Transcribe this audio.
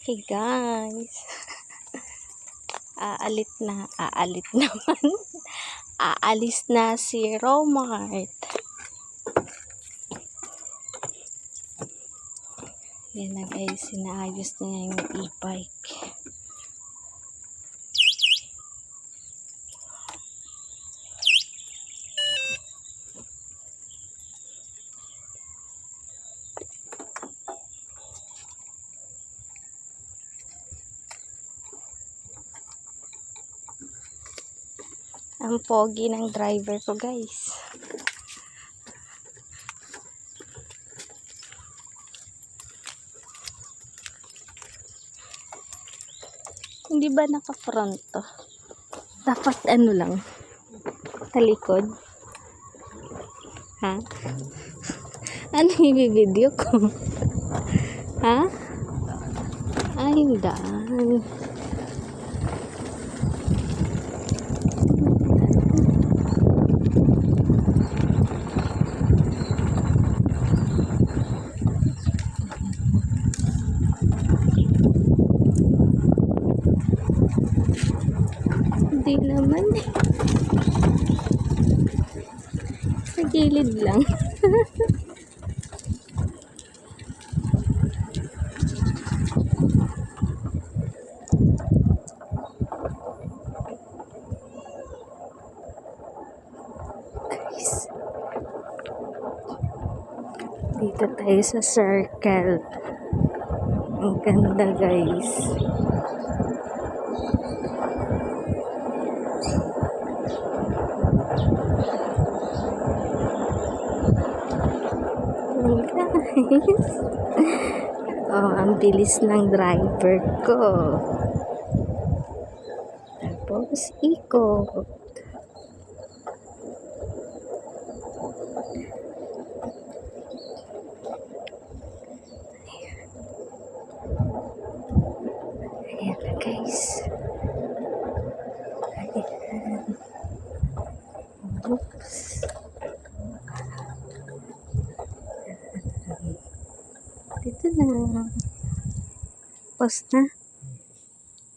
Hey guys, aalit naman, aalis na si Romart. Yan na guys, sinaayos niya yung e-bike. Ang pogi ng driver ko guys. Hindi ba naka-front to? Dapat ano lang, talikod. Ha? Ano yung video ko? Ha? Ay, yung daan. Hindi naman eh. Sa gilid lang. Guys. Dito tayo sa circle. Ang ganda guys. Guys. Oh, ang bilis ng driver ko. Tapos ikot. Ayan na guys. Ayan. Oops. Dito na. Post na.